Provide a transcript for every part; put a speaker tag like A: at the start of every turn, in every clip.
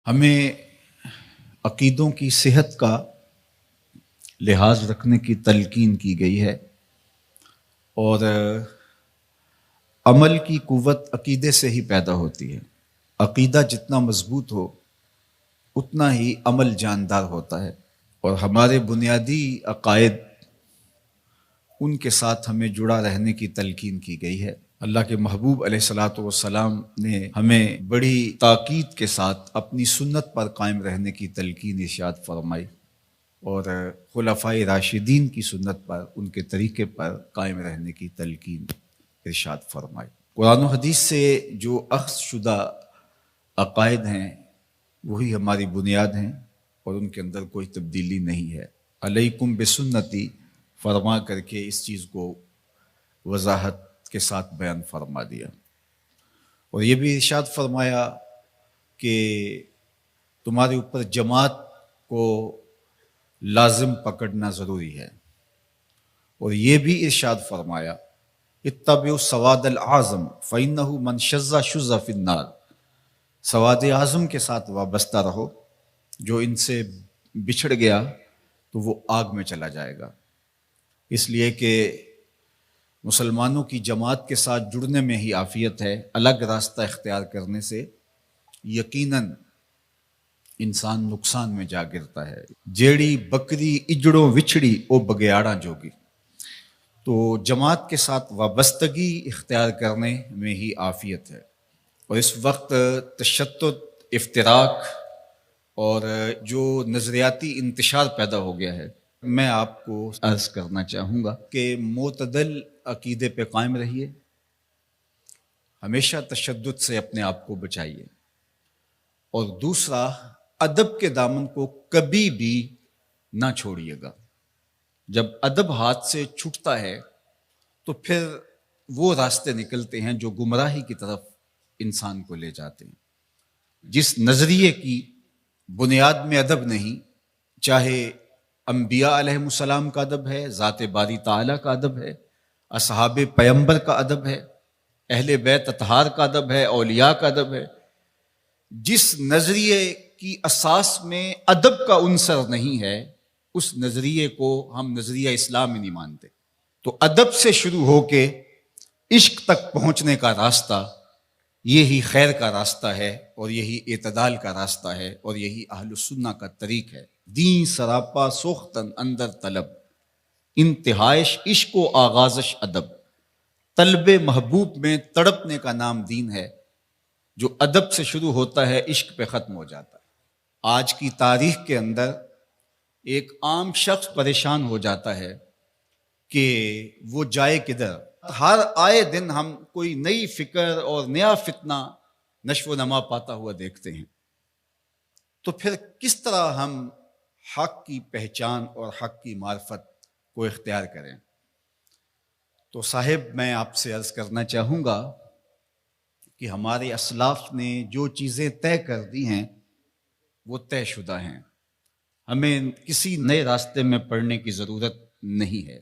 A: ہمیں عقیدوں کی صحت کا لحاظ رکھنے کی تلقین کی گئی ہے اور عمل کی قوت عقیدے سے ہی پیدا ہوتی ہے۔ عقیدہ جتنا مضبوط ہو اتنا ہی عمل جاندار ہوتا ہے، اور ہمارے بنیادی عقائد ان کے ساتھ ہمیں جڑا رہنے کی تلقین کی گئی ہے۔ اللہ کے محبوب علیہ الصلاۃ والسلام نے ہمیں بڑی تاکید کے ساتھ اپنی سنت پر قائم رہنے کی تلقین ارشاد فرمائی، اور خلفائے راشدین کی سنت پر، ان کے طریقے پر قائم رہنے کی تلقین ارشاد فرمائی۔ قرآن و حدیث سے جو اخذ شدہ عقائد ہیں وہی ہماری بنیاد ہیں، اور ان کے اندر کوئی تبدیلی نہیں ہے۔ علیکم بسنتی فرما کر کے اس چیز کو وضاحت کے ساتھ بیان فرما دیا، اور یہ بھی ارشاد فرمایا کہ تمہارے اوپر جماعت کو لازم پکڑنا ضروری ہے، اور یہ بھی ارشاد فرمایا اتبعوا السواد الاعظم فإنہ من شذ شذ فی النار، سواد اعظم کے ساتھ وابستہ رہو، جو ان سے بچھڑ گیا تو وہ آگ میں چلا جائے گا۔ اس لیے کہ مسلمانوں کی جماعت کے ساتھ جڑنے میں ہی عافیت ہے، الگ راستہ اختیار کرنے سے یقیناً انسان نقصان میں جا گرتا ہے۔ جیڑی بکری اجڑوں وچھڑی او بگیاڑاں جوگی، تو جماعت کے ساتھ وابستگی اختیار کرنے میں ہی عافیت ہے۔ اور اس وقت تشتت، افتراق اور جو نظریاتی انتشار پیدا ہو گیا ہے، میں آپ کو عرض کرنا چاہوں گا کہ معتدل عقیدے پہ قائم رہیے، ہمیشہ تشدد سے اپنے آپ کو بچائیے، اور دوسرا ادب کے دامن کو کبھی بھی نہ چھوڑیے گا۔ جب ادب ہاتھ سے چھوٹتا ہے تو پھر وہ راستے نکلتے ہیں جو گمراہی کی طرف انسان کو لے جاتے ہیں۔ جس نظریے کی بنیاد میں ادب نہیں، چاہے انبیاء علیہ السلام کا ادب ہے، ذات باری تعالیٰ کا ادب ہے، اصحاب پیمبر کا ادب ہے، اہل بیت اطہار کا ادب ہے، اولیاء کا ادب ہے، جس نظریے کی اساس میں ادب کا عنصر نہیں ہے اس نظریے کو ہم نظریہ اسلام میں نہیں مانتے۔ تو ادب سے شروع ہو کے عشق تک پہنچنے کا راستہ یہی خیر کا راستہ ہے، اور یہی اعتدال کا راستہ ہے، اور یہی اہل السنہ کا طریق ہے۔ دین سراپا سوختن اندر طلب، انتہائش عشق و آغازش ادب، طلب محبوب میں تڑپنے کا نام دین ہے۔ جو ادب سے شروع ہوتا ہے عشق پہ ختم ہو جاتا ہے۔ آج کی تاریخ کے اندر ایک عام شخص پریشان ہو جاتا ہے کہ وہ جائے کدھر۔ ہر آئے دن ہم کوئی نئی فکر اور نیا فتنہ نشو و نما پاتا ہوا دیکھتے ہیں، تو پھر کس طرح ہم حق کی پہچان اور حق کی معرفت کو اختیار کریں؟ تو صاحب میں آپ سے عرض کرنا چاہوں گا کہ ہمارے اسلاف نے جو چیزیں طے کر دی ہیں وہ طے شدہ ہیں، ہمیں کسی نئے راستے میں پڑنے کی ضرورت نہیں ہے۔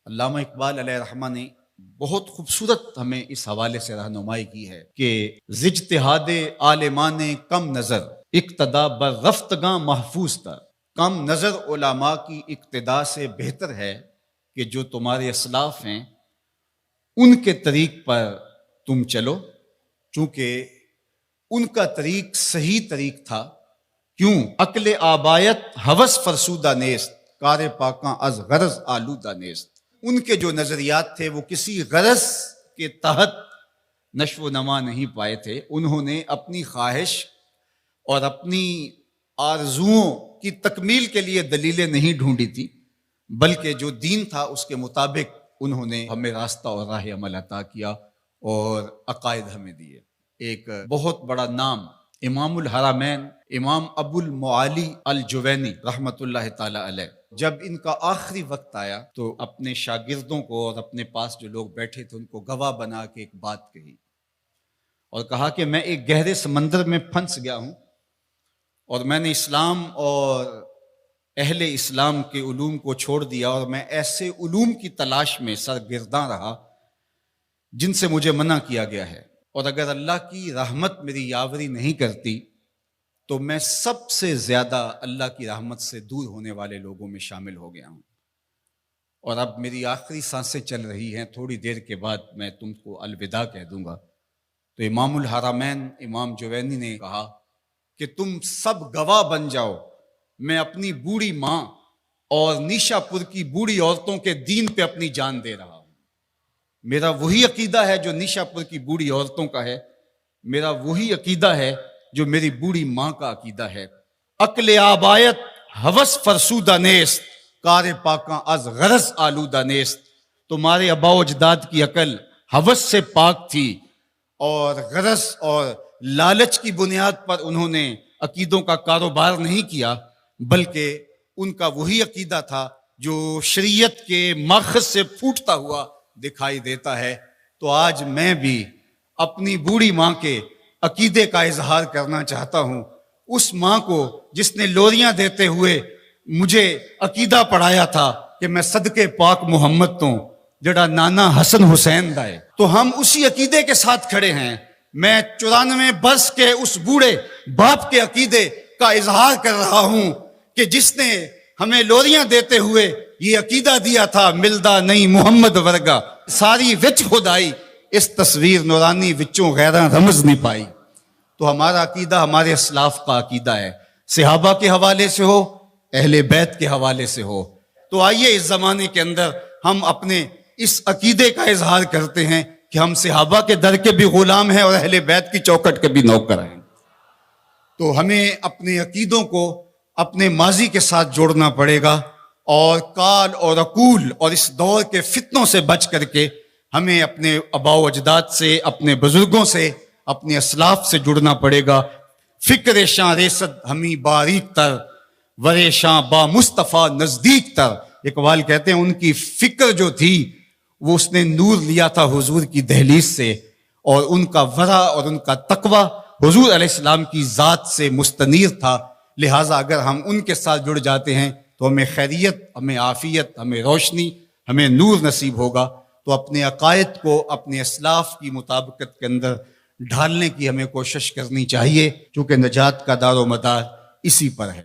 A: علامہ اقبال علیہ رحمہ نے بہت خوبصورت ہمیں اس حوالے سے رہنمائی کی ہے کہ زجتہاد عالمان کم نظر اقتدا بر رفتگاں محفوظ تر، کم نظر علماء کی اقتدا سے بہتر ہے کہ جو تمہارے اسلاف ہیں ان کے طریق پر تم چلو، چونکہ ان کا طریق صحیح طریق تھا۔ کیوں؟ عقل آبایت ہوس فرسودہ نیست، کار پاکاں از غرض آلودہ نیست۔ ان کے جو نظریات تھے وہ کسی غرض کے تحت نشو و نما نہیں پائے تھے، انہوں نے اپنی خواہش اور اپنی آرزوؤں کی تکمیل کے لیے دلیلیں نہیں ڈھونڈی تھی، بلکہ جو دین تھا اس کے مطابق انہوں نے ہمیں راستہ اور راہ عمل عطا کیا اور عقائد ہمیں دیے۔ ایک بہت بڑا نام امام الحرمین امام ابو المعالی الجوینی رحمۃ اللہ تعالی علیہ، جب ان کا آخری وقت آیا تو اپنے شاگردوں کو اور اپنے پاس جو لوگ بیٹھے تھے ان کو گواہ بنا کے ایک بات کہی، اور کہا کہ میں ایک گہرے سمندر میں پھنس گیا ہوں، اور میں نے اسلام اور اہل اسلام کے علوم کو چھوڑ دیا، اور میں ایسے علوم کی تلاش میں سرگرداں رہا جن سے مجھے منع کیا گیا ہے، اور اگر اللہ کی رحمت میری یاوری نہیں کرتی تو میں سب سے زیادہ اللہ کی رحمت سے دور ہونے والے لوگوں میں شامل ہو گیا ہوں۔ اور اب میری آخری سانسیں چل رہی ہیں، تھوڑی دیر کے بعد میں تم کو الوداع کہہ دوں گا۔ تو امام الحرمین امام جوینی نے کہا کہ تم سب گواہ بن جاؤ، میں اپنی بوڑھی ماں اور نیشا پور کی بوڑھی عورتوں کے دین پہ اپنی جان دے رہا ہوں۔ میرا وہی عقیدہ ہے جو نیشا پور کی بوڑھی عورتوں کا ہے، میرا وہی عقیدہ ہے جو میری بوڑھی ماں کا عقیدہ ہے۔ عقل آبایت ہوس فرسودہ نیست، کار پاکاں از غرض آلودہ نیست۔ تمہارے آبا و اجداد کی عقل ہوس سے پاک تھی، اور غرض اور لالچ کی بنیاد پر انہوں نے عقیدوں کا کاروبار نہیں کیا، بلکہ ان کا وہی عقیدہ تھا جو شریعت کے ماخذ سے پھوٹتا ہوا دکھائی دیتا ہے۔ تو آج میں بھی اپنی بوڑھی ماں کے عقیدے کا اظہار کرنا چاہتا ہوں، اس ماں کو جس نے لوریاں دیتے ہوئے مجھے عقیدہ پڑھایا تھا کہ میں صدقے پاک محمد تو جڑا نانا حسن حسین دائے، تو ہم اسی عقیدے کے ساتھ کھڑے ہیں۔ میں 94 برس کے اس بوڑھے باپ کے عقیدے کا اظہار کر رہا ہوں کہ جس نے ہمیں لوریاں دیتے ہوئے یہ عقیدہ دیا تھا، ملدا نہیں محمد ورگا ساری وچ خدائی، اس تصویر نورانی وچوں غیراں رمز نہیں پائی۔ تو ہمارا عقیدہ ہمارے اسلاف کا عقیدہ ہے، صحابہ کے حوالے سے ہو، اہل بیت کے حوالے سے ہو۔ تو آئیے اس زمانے کے اندر ہم اپنے اس عقیدے کا اظہار کرتے ہیں کہ ہم صحابہ کے در کے بھی غلام ہیں اور اہل بیت کی چوکٹ کے بھی نوکر ہیں۔ تو ہمیں اپنے عقیدوں کو اپنے ماضی کے ساتھ جوڑنا پڑے گا، اور کال اور عقول اور اس دور کے فتنوں سے بچ کر کے ہمیں اپنے آباء و اجداد سے، اپنے بزرگوں سے، اپنے اسلاف سے جڑنا پڑے گا۔ فکر شاں ریست ہمیں باریک تر، ورے شاں با مصطفیٰ نزدیک تر۔ اقبال کہتے ہیں ان کی فکر جو تھی وہ اس نے نور لیا تھا حضور کی دہلیز سے، اور ان کا ورع اور ان کا تقوی حضور علیہ السلام کی ذات سے مستنیر تھا۔ لہٰذا اگر ہم ان کے ساتھ جڑ جاتے ہیں تو ہمیں خیریت، ہمیں عافیت، ہمیں روشنی، ہمیں نور نصیب ہوگا۔ تو اپنے عقائد کو اپنے اسلاف کی مطابقت کے اندر ڈھالنے کی ہمیں کوشش کرنی چاہیے، کیونکہ نجات کا دار و مدار اسی پر ہے۔